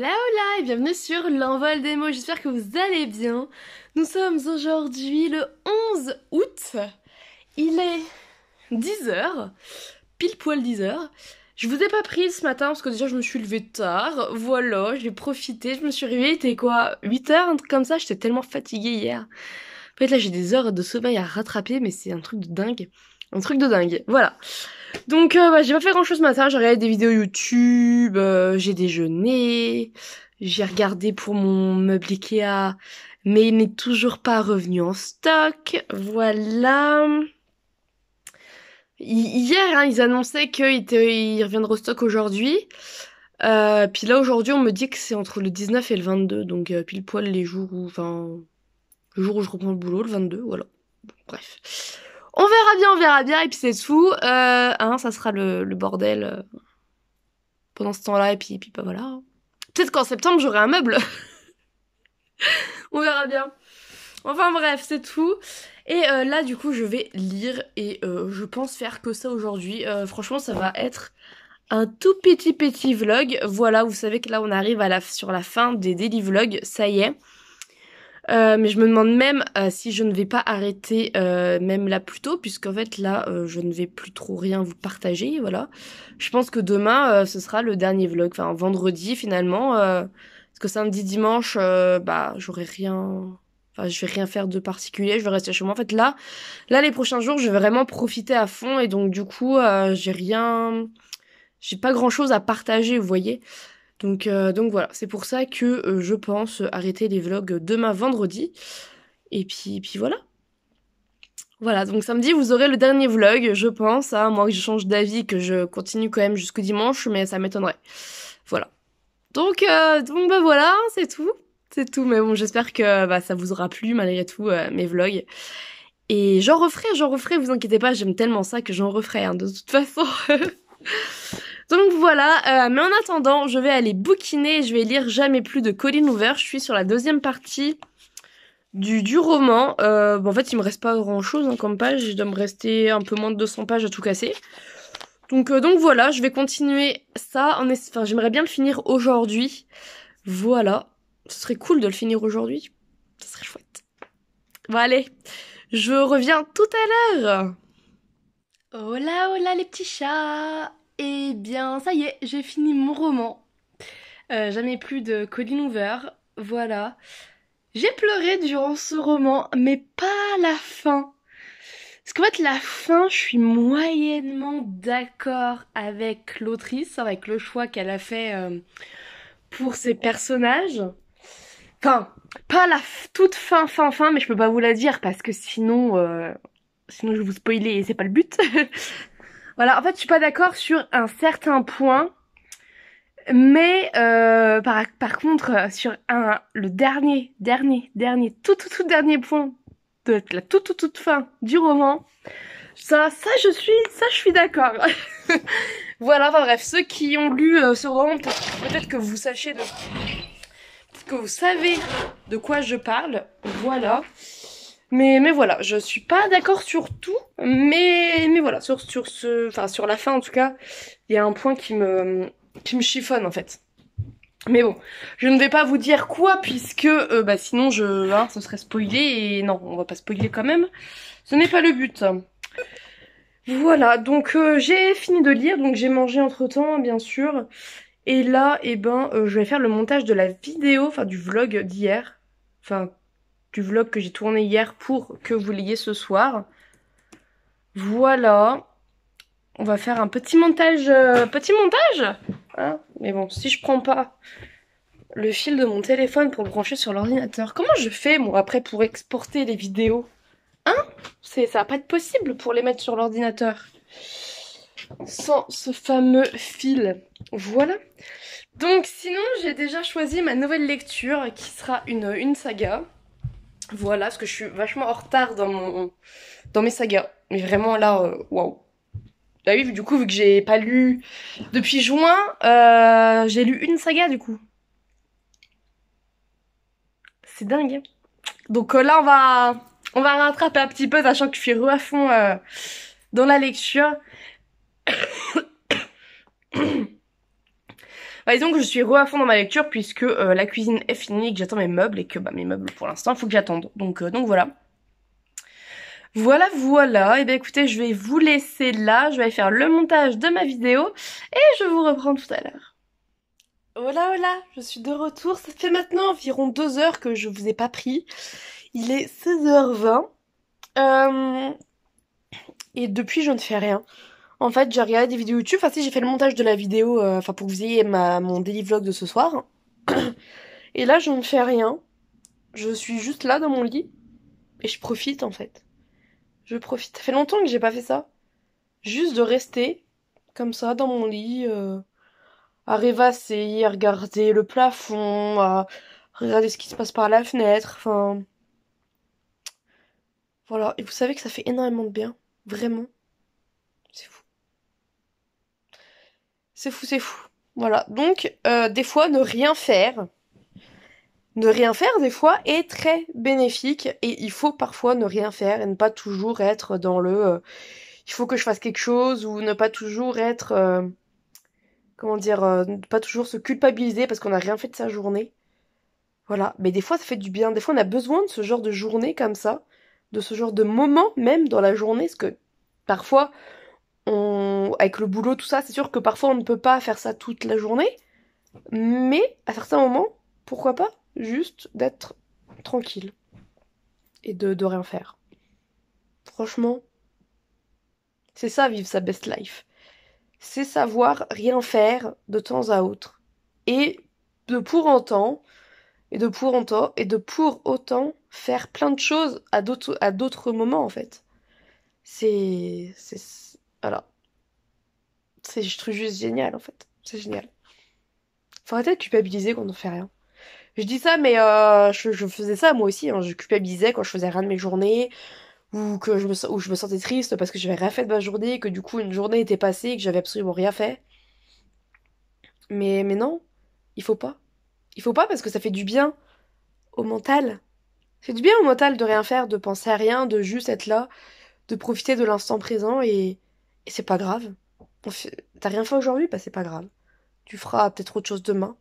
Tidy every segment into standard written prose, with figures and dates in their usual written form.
Hola hola et bienvenue sur l'envol des mots, j'espère que vous allez bien. Nous sommes aujourd'hui le 11 août, il est 10h, pile poil 10h. Je vous ai pas prise ce matin parce que déjà je me suis levée tard, voilà, j'ai profité, je me suis réveillée, c'était quoi, 8h, un truc comme ça, j'étais tellement fatiguée hier. En fait là j'ai des heures de sommeil à rattraper mais c'est un truc de dingue, voilà. Donc j'ai pas fait grand chose ce matin, j'ai regardé des vidéos YouTube, j'ai déjeuné, j'ai regardé pour mon meuble Ikea, mais il n'est toujours pas revenu en stock, voilà. Hier, hein, ils annonçaient qu'ils reviendraient au stock aujourd'hui, puis là aujourd'hui on me dit que c'est entre le 19 et le 22, donc pile poil les jours où, le jour où je reprends le boulot, le 22, voilà. Bon, bref. On verra bien, et puis c'est tout. Ça sera le bordel pendant ce temps-là, et puis bah voilà. Peut-être qu'en septembre, j'aurai un meuble. On verra bien. Enfin bref, c'est tout. Et là, du coup, je vais lire, et je pense faire que ça aujourd'hui. Franchement, ça va être un tout petit vlog. Voilà, vous savez que là, on arrive sur la fin des daily vlogs, ça y est. Mais je me demande même si je ne vais pas arrêter même là plus tôt, puisqu'en fait là je ne vais plus trop rien vous partager, voilà. Je pense que demain ce sera le dernier vlog, enfin vendredi finalement, parce que samedi, dimanche, j'aurai rien, enfin je vais rien faire de particulier, je vais rester chez moi. En fait là les prochains jours je vais vraiment profiter à fond et donc du coup j'ai pas grand chose à partager, vous voyez. Donc voilà, c'est pour ça que je pense arrêter les vlogs demain vendredi. Et puis voilà. Voilà, donc samedi vous aurez le dernier vlog, je pense, à moins que je change d'avis, que je continue quand même jusqu'au dimanche, mais ça m'étonnerait. Voilà. Donc bah voilà, c'est tout. C'est tout, mais bon, j'espère que ça vous aura plu malgré tout, mes vlogs. Et j'en referai, vous inquiétez pas, j'aime tellement ça que j'en referai, hein, de toute façon. Donc voilà, mais en attendant, je vais aller bouquiner, je vais lire Jamais plus de Colleen Hoover. Je suis sur la deuxième partie du roman. En fait, il me reste pas grand chose comme page, il doit me rester un peu moins de 200 pages à tout casser. Donc voilà, je vais continuer ça. Enfin, j'aimerais bien le finir aujourd'hui. Voilà, ce serait cool de le finir aujourd'hui. Ce serait chouette. Bon allez, je reviens tout à l'heure. Hola hola les petits chats. Eh bien, ça y est, j'ai fini mon roman. Jamais plus de Colleen Hoover. Voilà. J'ai pleuré durant ce roman, mais pas la fin. Parce qu'en fait, la fin, je suis moyennement d'accord avec l'autrice, avec le choix qu'elle a fait pour ses personnages. Enfin, pas la toute fin, mais je peux pas vous la dire parce que sinon je vais vous spoiler et c'est pas le but. Voilà, en fait, je suis pas d'accord sur un certain point. Mais par contre, sur le dernier, tout dernier point de la toute fin du roman, ça je suis d'accord. Voilà, enfin bref, ceux qui ont lu ce roman, peut-être que vous savez de quoi je parle, voilà. Mais voilà, je suis pas d'accord sur tout, mais voilà, sur la fin en tout cas, il y a un point qui me chiffonne en fait. Mais bon, je ne vais pas vous dire quoi puisque sinon ce serait spoilé et non, on va pas spoiler quand même. Ce n'est pas le but. Voilà, donc j'ai fini de lire, donc j'ai mangé entre-temps bien sûr. Et là, je vais faire le montage de la vidéo, enfin du vlog d'hier. Enfin, du vlog que j'ai tourné hier pour que vous l'ayez ce soir. Voilà. On va faire un petit montage. Hein, mais bon, si je prends pas le fil de mon téléphone pour le brancher sur l'ordinateur, comment je fais moi après pour exporter les vidéos? Hein? Ça va pas être possible pour les mettre sur l'ordinateur sans ce fameux fil. Voilà. Donc sinon j'ai déjà choisi ma nouvelle lecture qui sera une saga. Voilà, parce que je suis vachement en retard dans mes sagas. Mais vraiment là, waouh. Bah oui, du coup, vu que j'ai pas lu depuis juin, j'ai lu une saga du coup. C'est dingue. Hein. Donc là, on va rattraper un petit peu, sachant que je suis à fond dans la lecture. Bah, disons que je suis re à fond dans ma lecture puisque la cuisine est finie et que j'attends mes meubles et que bah, mes meubles pour l'instant il faut que j'attende. Donc voilà. Voilà, voilà. Et bien écoutez, je vais vous laisser là. Je vais aller faire le montage de ma vidéo et je vous reprends tout à l'heure. Hola, hola, je suis de retour. Ça fait maintenant environ 2 heures que je vous ai pas pris. Il est 16h20. Et depuis, je ne fais rien. En fait, j'ai regardé des vidéos YouTube. Enfin, si, j'ai fait le montage de la vidéo, enfin, pour que vous ayez mon daily vlog de ce soir. Et là, je ne fais rien. Je suis juste là dans mon lit. Et je profite, en fait. Je profite. Ça fait longtemps que j'ai pas fait ça. Juste de rester, comme ça, dans mon lit, à rêvasser, à regarder le plafond, à regarder ce qui se passe par la fenêtre. Enfin, voilà. Et vous savez que ça fait énormément de bien. Vraiment. C'est fou. C'est fou, c'est fou. Voilà. Donc, des fois, ne rien faire. Ne rien faire, des fois, est très bénéfique. Et il faut parfois ne rien faire et ne pas toujours être dans il faut que je fasse quelque chose ou ne pas toujours être, comment dire, ne pas toujours se culpabiliser parce qu'on n'a rien fait de sa journée. Voilà. Mais des fois, ça fait du bien. Des fois, on a besoin de ce genre de journée comme ça, de ce genre de moment même dans la journée, parce que parfois, avec le boulot, tout ça, c'est sûr que parfois on ne peut pas faire ça toute la journée, mais à certains moments, pourquoi pas juste d'être tranquille et de rien faire. Franchement, c'est ça vivre sa best life. C'est savoir rien faire de temps à autre. Et de pour autant, et de pour autant faire plein de choses à d'autres moments en fait. Voilà. Je trouve juste génial en fait. C'est génial. Faut arrêter de culpabiliser quand on fait rien. Je dis ça, mais je faisais ça moi aussi. Hein. Je culpabilisais quand je faisais rien de mes journées, ou je me sentais triste parce que j'avais rien fait de ma journée, que du coup une journée était passée et que j'avais absolument rien fait. Mais non, il faut pas. Il faut pas parce que ça fait du bien au mental. Ça fait du bien au mental de rien faire, de penser à rien, de juste être là, de profiter de l'instant présent et c'est pas grave. T'as rien fait aujourd'hui, bah c'est pas grave. Tu feras peut-être autre chose demain.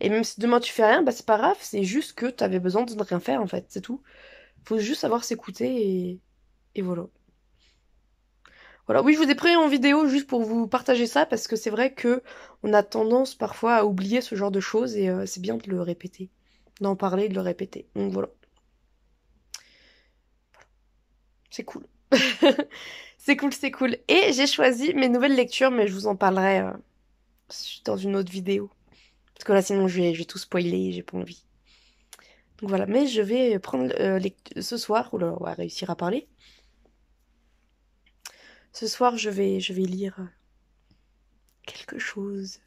Et même si demain tu fais rien, bah c'est pas grave, c'est juste que t'avais besoin de ne rien faire en fait, c'est tout. Faut juste savoir s'écouter et voilà. Voilà, oui, je vous ai pris en vidéo juste pour vous partager ça parce que c'est vrai que on a tendance parfois à oublier ce genre de choses et c'est bien de le répéter, d'en parler, de le répéter. Donc voilà, c'est cool. C'est cool, c'est cool. Et j'ai choisi mes nouvelles lectures, mais je vous en parlerai dans une autre vidéo. Parce que là, sinon, je vais tout spoiler, j'ai pas envie. Donc voilà, mais je vais prendre ce soir, ou là, on va réussir à parler. Ce soir, je vais lire quelque chose.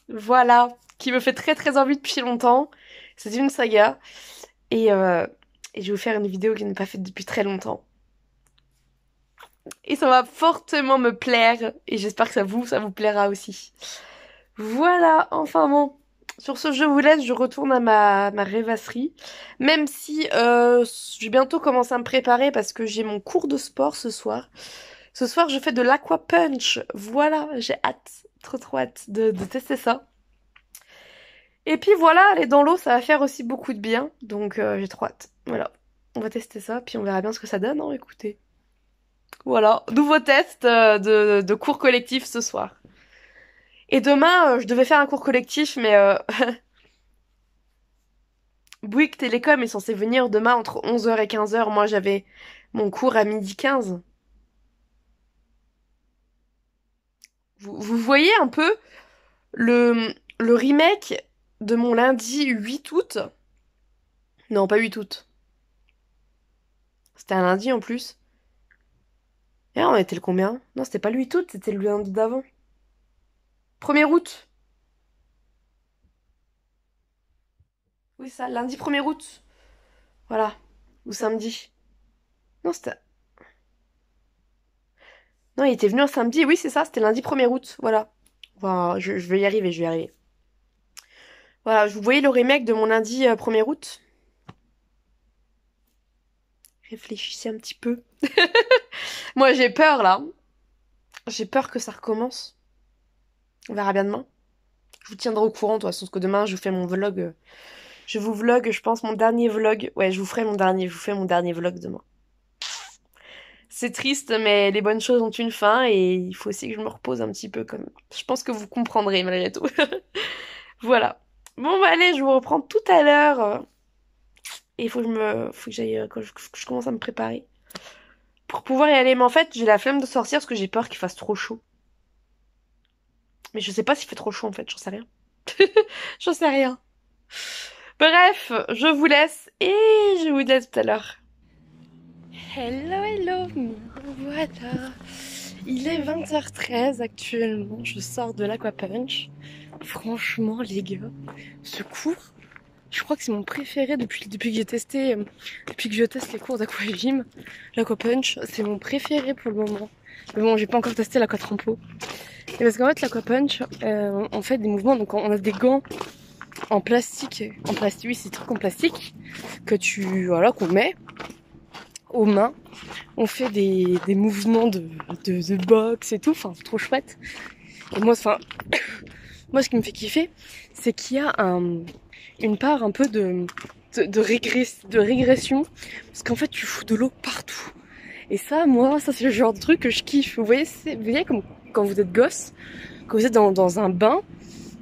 Voilà, qui me fait très très envie depuis longtemps. C'est une saga. Et, euh, et je vais vous faire une vidéo que je n'ai pas faite depuis très longtemps. Et ça va fortement me plaire. Et j'espère que ça vous plaira aussi. Voilà, enfin bon. Sur ce, je vous laisse, je retourne à ma rêvasserie. Même si je vais bientôt commencer à me préparer parce que j'ai mon cours de sport ce soir. Ce soir, je fais de l'aqua punch. Voilà, j'ai hâte, trop trop hâte de tester ça. Et puis voilà, aller dans l'eau, ça va faire aussi beaucoup de bien. Donc j'ai trop hâte. Voilà, on va tester ça, puis on verra bien ce que ça donne, hein, écoutez. Voilà, nouveau test de cours collectif ce soir. Et demain, je devais faire un cours collectif, mais Bouygues Télécom est censé venir demain entre 11h et 15h. Moi, j'avais mon cours à 12h15. Vous voyez un peu le remake de mon lundi 8 août? Non, pas 8 août. C'était un lundi en plus. Et on était le combien? Non, c'était pas le 8 août, c'était le lundi d'avant. 1er août. Oui, ça, lundi 1er août. Voilà. Ou samedi. Non, c'était... Non, il était venu un samedi. Oui, c'est ça, c'était lundi 1er août. Voilà. Voilà, je vais y arriver, je vais y arriver. Voilà, vous voyez le remake de mon lundi 1er août? Réfléchissez un petit peu. Moi, j'ai peur, là. J'ai peur que ça recommence. On verra bien demain. Je vous tiendrai au courant, de toute façon, parce que demain, je vous fais mon vlog. Je vous vlog, je pense, mon dernier vlog. Ouais, je vous fais mon dernier vlog demain. C'est triste, mais les bonnes choses ont une fin et il faut aussi que je me repose un petit peu quand même. Je pense que vous comprendrez malgré tout. Voilà. Bon, bah allez, je vous reprends tout à l'heure. Et il faut que j'aille, que je commence à me préparer. Pour pouvoir y aller. Mais en fait, j'ai la flemme de sortir parce que j'ai peur qu'il fasse trop chaud. Mais je sais pas s'il fait trop chaud en fait, j'en sais rien. J'en sais rien. Bref, je vous laisse et je vous dis à tout à l'heure. Hello, hello, voilà. Il est 20h13 actuellement, je sors de l'Aquapunch. Franchement, les gars, ce cours, je crois que c'est mon préféré depuis que j'ai testé, depuis que je teste les cours d'aquagym. L'Aquapunch, c'est mon préféré pour le moment. Mais bon, j'ai pas encore testé l'Aquatrampo. Et parce qu'en fait, l'Aquapunch, on fait des mouvements, donc on a des gants en plastique, oui, c'est des trucs en plastique qu'on met aux mains. On fait des mouvements de boxe et tout, enfin, c'est trop chouette. Et moi, ce qui me fait kiffer, c'est qu'il y a une part un peu de régression, parce qu'en fait, tu fous de l'eau partout. Et ça, c'est le genre de truc que je kiffe. Vous voyez comme quand vous êtes gosse, quand vous êtes dans un bain,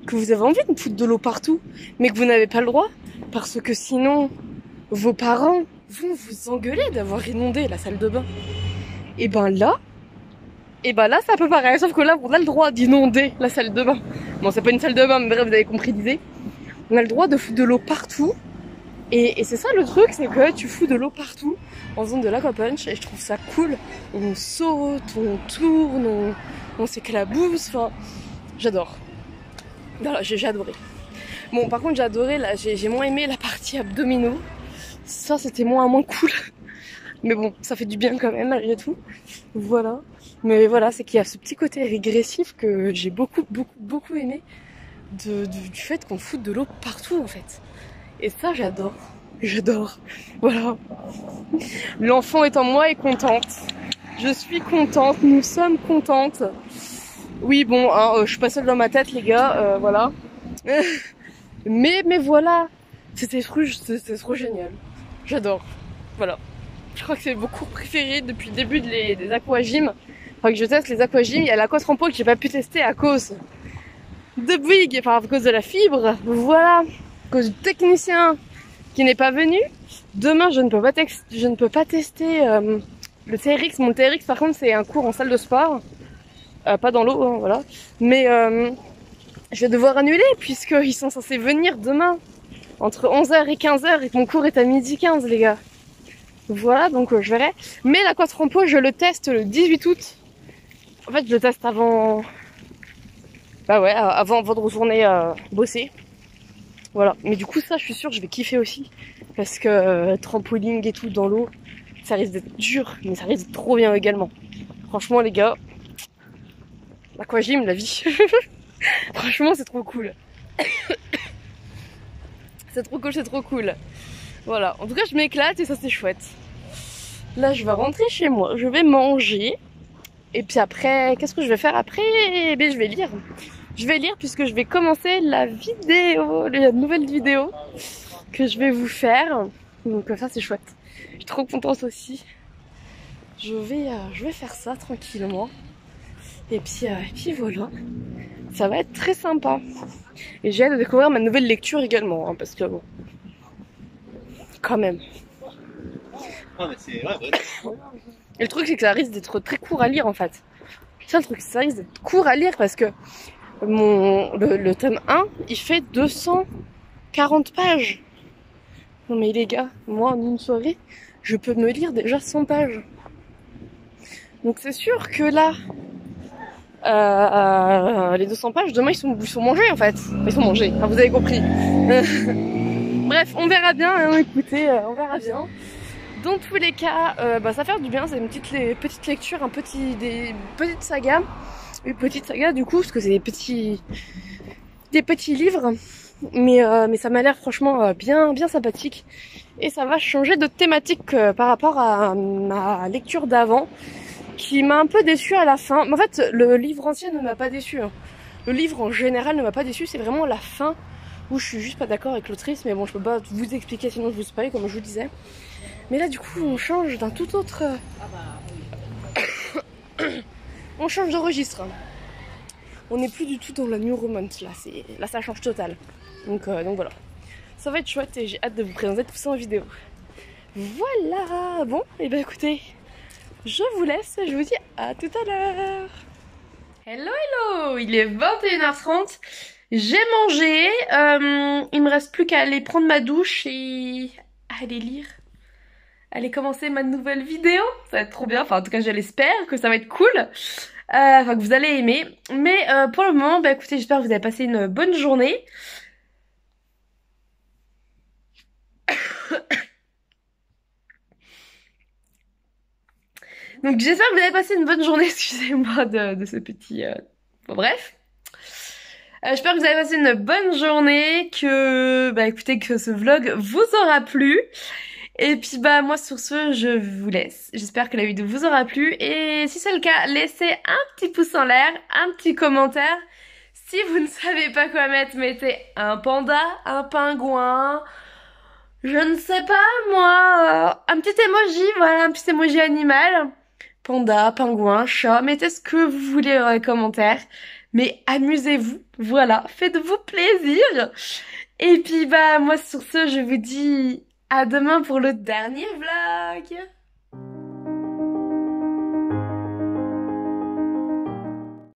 que vous avez envie de foutre de l'eau partout, mais que vous n'avez pas le droit, parce que sinon, vos parents vont vous engueuler d'avoir inondé la salle de bain. Et ben là, c'est un peu pareil, sauf que là, on a le droit d'inonder la salle de bain. Bon, c'est pas une salle de bain, mais bref, vous avez compris l'idée. On a le droit de foutre de l'eau partout. Et c'est ça le truc, c'est que tu fous de l'eau partout en faisant de l'Aquapunch, et je trouve ça cool. On saute, on tourne, on s'éclabousse, enfin, j'adore. Voilà, j'ai adoré. Bon, par contre, j'ai adoré, là, j'ai moins aimé la partie abdominaux. Ça, c'était moins cool. Mais bon, ça fait du bien quand même, malgré tout. Voilà. Mais voilà, c'est qu'il y a ce petit côté régressif que j'ai beaucoup aimé du fait qu'on foute de l'eau partout, en fait. Et ça, j'adore. J'adore. Voilà. L'enfant est en moi est contente. Je suis contente. Nous sommes contentes. Oui, bon, hein, je suis pas seule dans ma tête, les gars. Voilà. Mais voilà. C'était trop génial. J'adore. Voilà. Je crois que c'est mon cours préféré depuis le début des aquagym. Enfin, que je teste les aquagym. Il y a l'Aquatrampo que j'ai pas pu tester à cause de Bouygues, enfin à cause de la fibre. Voilà. À cause du technicien qui n'est pas venu. Demain, je ne peux pas tester le TRX. Mon TRX, par contre, c'est un cours en salle de sport. Pas dans l'eau, hein, voilà. Mais je vais devoir annuler puisqu'ils sont censés venir demain entre 11h et 15h et que mon cours est à 12h15, les gars. Voilà, donc je verrai. Mais l'Aquatrampo, je le teste le 18 août. En fait, je le teste avant... Bah ouais, avant de retourner bosser. Voilà. Mais du coup, ça, je suis sûre que je vais kiffer aussi. Parce que trampoline et tout dans l'eau, ça risque d'être dur, mais ça risque d'être trop bien également. Franchement, les gars, l'aquagym, la vie. Franchement, c'est trop cool. C'est trop cool. Voilà. En tout cas, je m'éclate et ça, c'est chouette. Là, je vais rentrer chez moi. Je vais manger. Et puis après, qu'est-ce que je vais faire après? Eh bien, je vais lire. Je vais lire puisque je vais commencer la nouvelle vidéo que je vais vous faire. Donc ça, c'est chouette. Je suis trop contente aussi. Je vais faire ça tranquillement. Et puis voilà. Ça va être très sympa. Et j'ai hâte de découvrir ma nouvelle lecture également. Hein, parce que bon, quand même. Ah, mais c'est vrai. Et le truc, c'est que ça risque d'être très court à lire en fait. C'est ça le truc, ça risque d'être court à lire parce que le tome 1, il fait 240 pages. Non mais les gars, moi en une soirée, je peux me lire déjà 100 pages. Donc c'est sûr que là, les 200 pages, demain ils sont mangés en fait. Ils sont mangés, enfin, vous avez compris. Bref, on verra bien, hein, écoutez, on verra bien. Dans tous les cas, ça fait du bien, c'est une petite lecture, des petites sagas. Une petite saga du coup, parce que c'est des petits livres. Mais ça m'a l'air franchement bien sympathique. Et ça va changer de thématique par rapport à ma lecture d'avant, qui m'a un peu déçue à la fin. Mais en fait, le livre ancien ne m'a pas déçue. Hein. Le livre en général ne m'a pas déçu, c'est vraiment la fin où je suis juste pas d'accord avec l'autrice, mais bon, je peux pas vous expliquer sinon je vous spoil comme je vous disais. Mais là du coup on change d'un tout autre... on change de registre. On n'est plus du tout dans la new romance là, là ça change total. Donc voilà. Ça va être chouette et j'ai hâte de vous présenter tout ça en vidéo. Voilà. Bon, et ben écoutez, je vous laisse, je vous dis à tout à l'heure. Hello hello, il est 21h30. J'ai mangé, il me reste plus qu'à aller prendre ma douche et aller lire. Aller commencer ma nouvelle vidéo, ça va être trop bien, enfin en tout cas je l'espère que ça va être cool, enfin que vous allez aimer. Mais pour le moment, bah écoutez, j'espère que vous avez passé une bonne journée. Donc j'espère que vous avez passé une bonne journée, excusez-moi de ce petit... Bon bref. J'espère que vous avez passé une bonne journée, que bah écoutez, que ce vlog vous aura plu. Et puis bah moi sur ce je vous laisse. J'espère que la vidéo vous aura plu. Et si c'est le cas, laissez un petit pouce en l'air, un petit commentaire. Si vous ne savez pas quoi mettre, mettez un panda, un pingouin, je ne sais pas moi, un petit emoji, voilà, un petit emoji animal. Panda, pingouin, chat, mettez ce que vous voulez dans les commentaires. Mais amusez-vous, voilà, faites-vous plaisir. Et puis bah moi sur ce je vous dis à demain pour le dernier vlog.